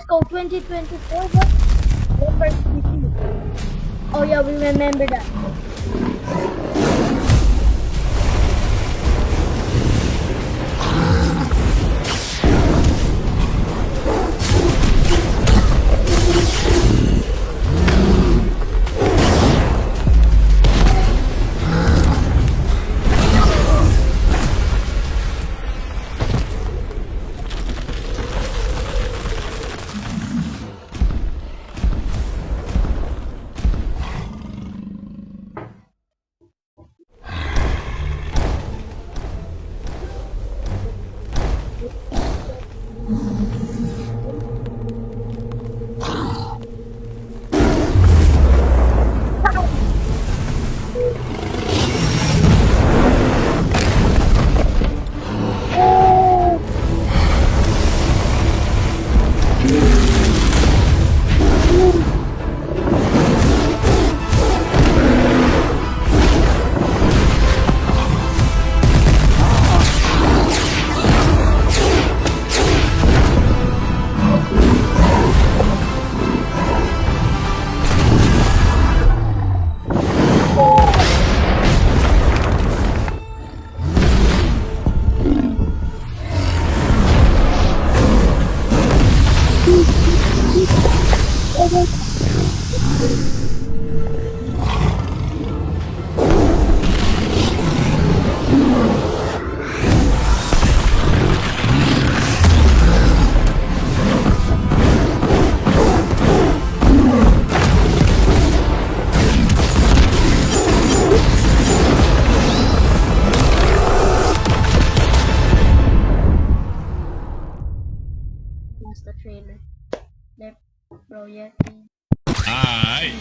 let's go. 2024. What? Leopard CC. Oh yeah, we remember that. The trailer. Left, bro, yeah. Alright.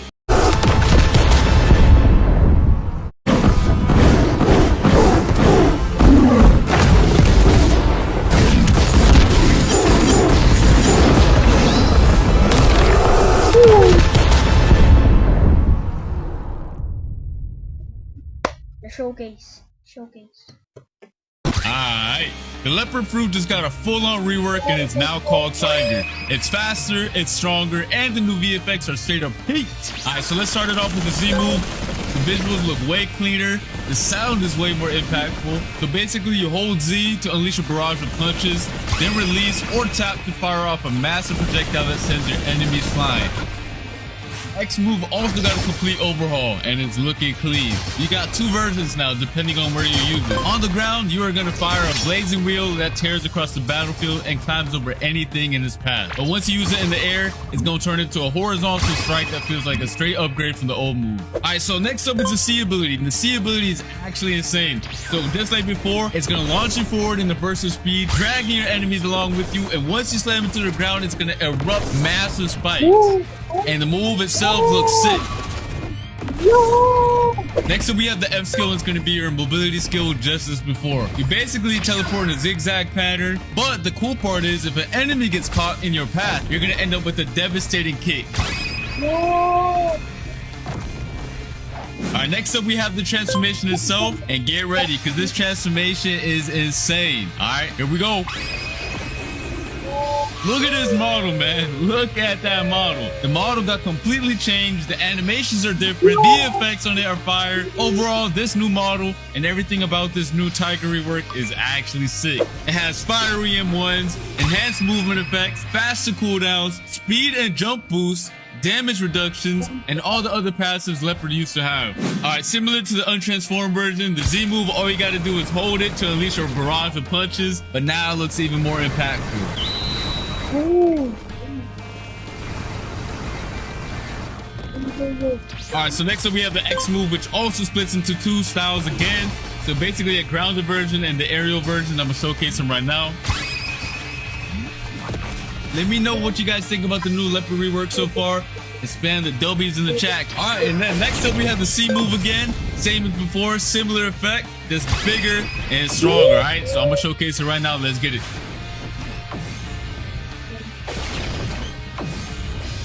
The showcase. Alright. The leopard fruit just got a full-on rework and it's now called Tiger. It's faster, it's stronger, and the new VFX are straight up peaked. Alright, so let's start it off with the Z move. The visuals look way cleaner. The sound is way more impactful. So basically you hold Z to unleash a barrage of punches, then release or tap to fire off a massive projectile that sends your enemies flying. X move also got a complete overhaul and it's looking clean. You got two versions now depending on where you use it. On the ground, you are going to fire a blazing wheel that tears across the battlefield and climbs over anything in its path. But once you use it in the air, it's going to turn into a horizontal strike that feels like a straight upgrade from the old move. Alright, so next up is the C ability. And the C ability is actually insane. So just like before, it's going to launch you forward in a burst of speed, dragging your enemies along with you, and once you slam into the ground, it's going to erupt massive spikes. And the move itself looks sick. Next up we have the F skill. It's going to be your mobility skill just as before. You basically teleport in a zigzag pattern, but the cool part is if an enemy gets caught in your path, you're going to end up with a devastating kick. Alright, next up we have the transformation itself, and get ready because this transformation is insane. Alright, here we go. Look at this model, man. Look at that model. The model got completely changed. The animations are different. The effects on it are fire. Overall, this new model and everything about this new Tiger rework is actually sick. It has fiery M1s, enhanced movement effects, faster cooldowns, speed and jump boosts, damage reductions, and all the other passives Leopard used to have. Alright, similar to the untransformed version, the Z move, all you gotta do is hold it to unleash a barrage of punches, but now it looks even more impactful. Alright, so next up we have the X move, which also splits into two styles again. So basically a grounded version and the aerial version. I'm gonna showcase them right now. Let me know what you guys think about the new Leopard rework so far. And spam the W's in the chat. Alright, and then next up we have the C move again. Same as before, similar effect, just bigger and stronger. Alright, so I'm gonna showcase it right now. Let's get it.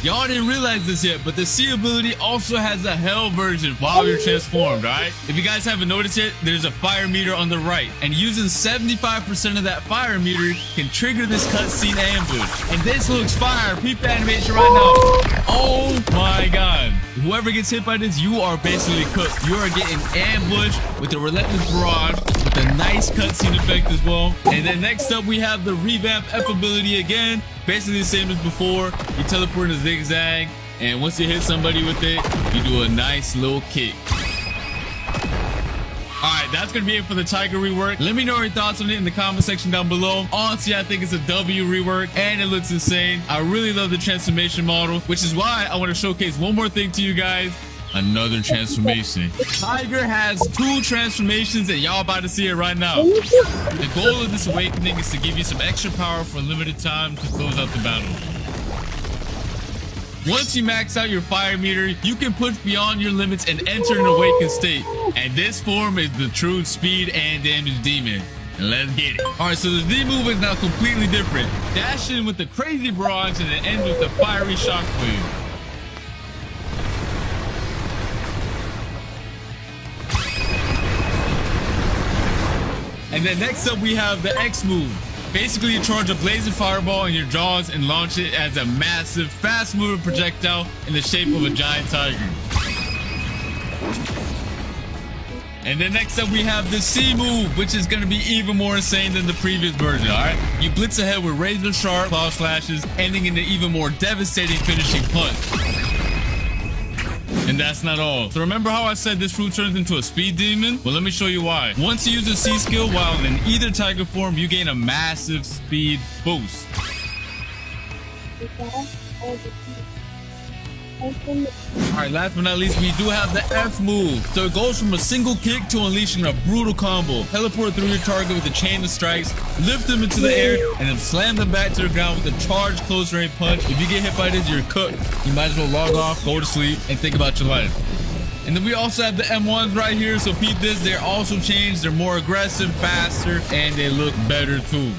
Y'all didn't realize this yet, but the C ability also has a hell version while you're transformed, alright? If you guys haven't noticed yet, there's a fire meter on the right, and using 75% of that fire meter can trigger this cutscene ambush. And this looks fire. Peep the animation right now. Oh my god. Whoever gets hit by this, you are basically cooked. You are getting ambushed with a relentless barrage with a nice cutscene effect as well. And then next up, we have the revamp F ability again. Basically the same as before. You teleport in a zigzag, and once you hit somebody with it, you do a nice little kick. Alright, that's going to be it for the Tiger rework. Let me know your thoughts on it in the comment section down below. Honestly, I think it's a W rework, and it looks insane. I really love the transformation model, which is why I want to showcase one more thing to you guys. Another transformation. Tiger has 2 transformations, and y'all about to see it right now. The goal of this awakening is to give you some extra power for a limited time to close out the battle. Once you max out your fire meter, you can push beyond your limits and enter an awakened state. And this form is the true speed and damage demon. Let's get it. Alright, so the Z move is now completely different. Dash in with the crazy barrage and it ends with the fiery shockwave. And then next up, we have the X move. Basically, you charge a blazing fireball in your jaws and launch it as a massive, fast-moving projectile in the shape of a giant tiger. And then next up, we have the C move, which is going to be even more insane than the previous version, alright? You blitz ahead with razor-sharp claw slashes, ending in an even more devastating finishing punch. And that's not all. So remember how I said this fruit turns into a speed demon? Well, let me show you why. Once you use the C skill while in either tiger form, you gain a massive speed boost. Alright, last but not least, we do have the F move. So it goes from a single kick to unleashing a brutal combo. Teleport through your target with a chain of strikes, lift them into the air, and then slam them back to the ground with a charged close range punch. If you get hit by this, you're cooked. You might as well log off, go to sleep, and think about your life. And then we also have the M1s right here. So peep this, they're also changed. They're more aggressive, faster, and they look better too.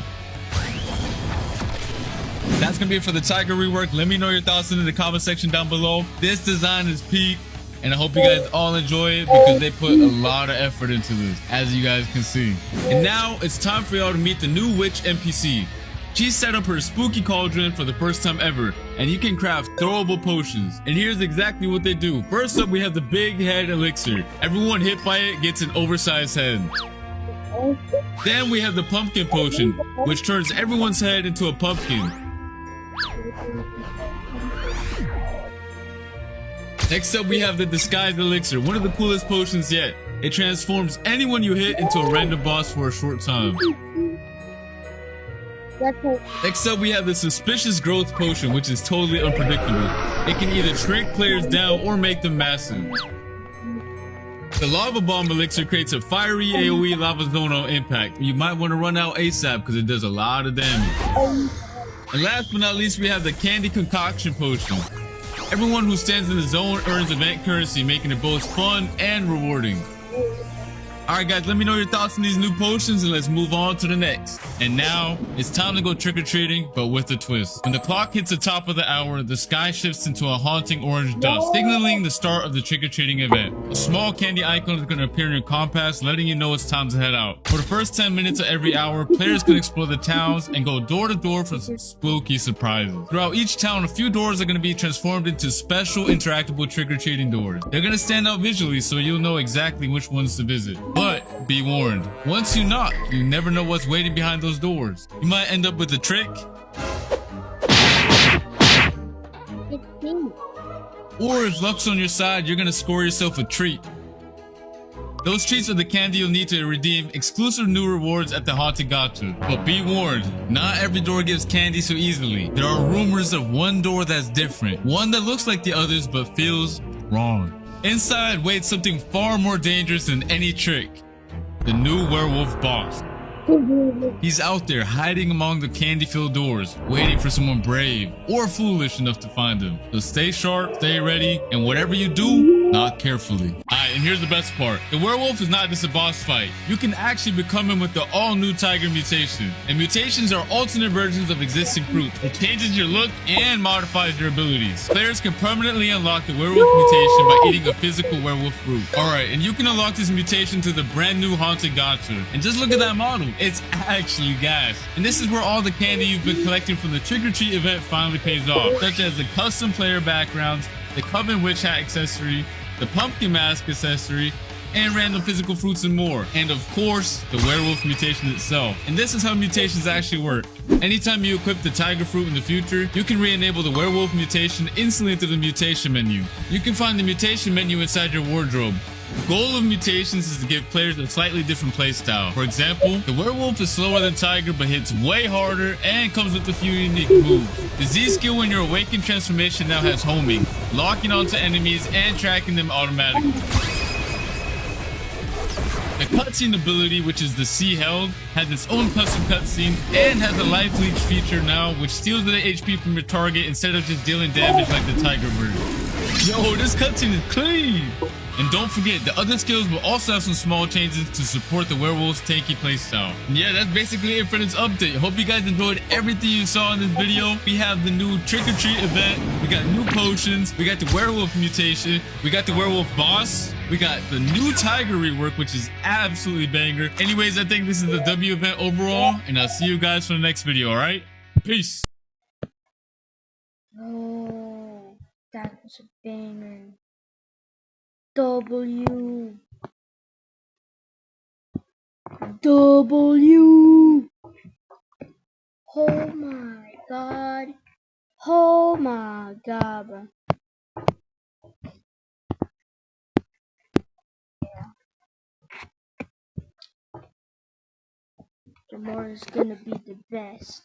That's gonna be it for the Tiger rework. Let me know your thoughts in the comment section down below. This design is peak, and I hope you guys all enjoy it because they put a lot of effort into this, as you guys can see. And now it's time for y'all to meet the new witch NPC. She set up her spooky cauldron for the first time ever, and you can craft throwable potions. And here's exactly what they do. First up, we have the big head elixir. Everyone hit by it gets an oversized head. Then we have the pumpkin potion, which turns everyone's head into a pumpkin. Next up, we have the disguised elixir, one of the coolest potions yet. It transforms anyone you hit into a random boss for a short time. Next up, we have the suspicious growth potion, which is totally unpredictable. It can either shrink players down or make them massive. The lava bomb elixir creates a fiery AoE lava zone on impact. You might want to run out ASAP because it does a lot of damage. And last but not least, we have the candy concoction potion. Everyone who stands in the zone earns event currency, making it both fun and rewarding. Alright guys, let me know your thoughts on these new potions and let's move on to the next. And now, it's time to go trick-or-treating, but with a twist. When the clock hits the top of the hour, the sky shifts into a haunting orange dust, signaling the start of the trick-or-treating event. A small candy icon is going to appear in your compass, letting you know it's time to head out. For the first 10 minutes of every hour, players can explore the towns and go door to door for some spooky surprises. Throughout each town, a few doors are going to be transformed into special interactable trick-or-treating doors. They're going to stand out visually so you'll know exactly which ones to visit. But be warned, once you knock, you never know what's waiting behind those doors. You might end up with a trick, or if luck's on your side, you're gonna score yourself a treat. Those treats are the candy you'll need to redeem exclusive new rewards at the Haunted Gacha. But be warned, not every door gives candy so easily. There are rumors of one door that's different, one that looks like the others but feels wrong. Inside waits something far more dangerous than any trick. The new werewolf boss. He's out there hiding among the candy-filled doors, waiting for someone brave or foolish enough to find him. So stay sharp, stay ready, and whatever you do, knock carefully. Alright, and here's the best part. The werewolf is not just a boss fight. You can actually become him with the all-new tiger mutation. And mutations are alternate versions of existing fruits. It changes your look and modifies your abilities. Players can permanently unlock the werewolf mutation by eating a physical werewolf fruit. Alright, and you can unlock this mutation to the brand new Haunted Gacha. And just look at that model. It's actually gas. And this is where all the candy you've been collecting from the Trick or Treat event finally pays off, such as the custom player backgrounds, the Coven Witch Hat accessory, the Pumpkin Mask accessory, and random physical fruits and more. And of course, the werewolf mutation itself. And this is how mutations actually work. Anytime you equip the tiger fruit in the future, you can re-enable the werewolf mutation instantly through the mutation menu. You can find the mutation menu inside your wardrobe. The goal of mutations is to give players a slightly different playstyle. For example, the werewolf is slower than tiger but hits way harder and comes with a few unique moves. The Z skill when your awakened transformation now has homing, locking onto enemies and tracking them automatically. The cutscene ability, which is the C held, has its own custom cutscene and has a life leech feature now, which steals the HP from your target instead of just dealing damage like the tiger version. Yo, this cutscene is clean! And don't forget, the other skills will also have some small changes to support the werewolf's tanky playstyle. And yeah, that's basically it for this update. Hope you guys enjoyed everything you saw in this video. We have the new Trick or Treat event, we got new potions, we got the werewolf mutation, we got the werewolf boss, we got the new tiger rework, which is absolutely banger. Anyways, I think this is the W event overall, and I'll see you guys for the next video, alright? Peace! Oh, that was a banger. W. Oh my god. Oh my god, bro. Tomorrow's gonna be the best.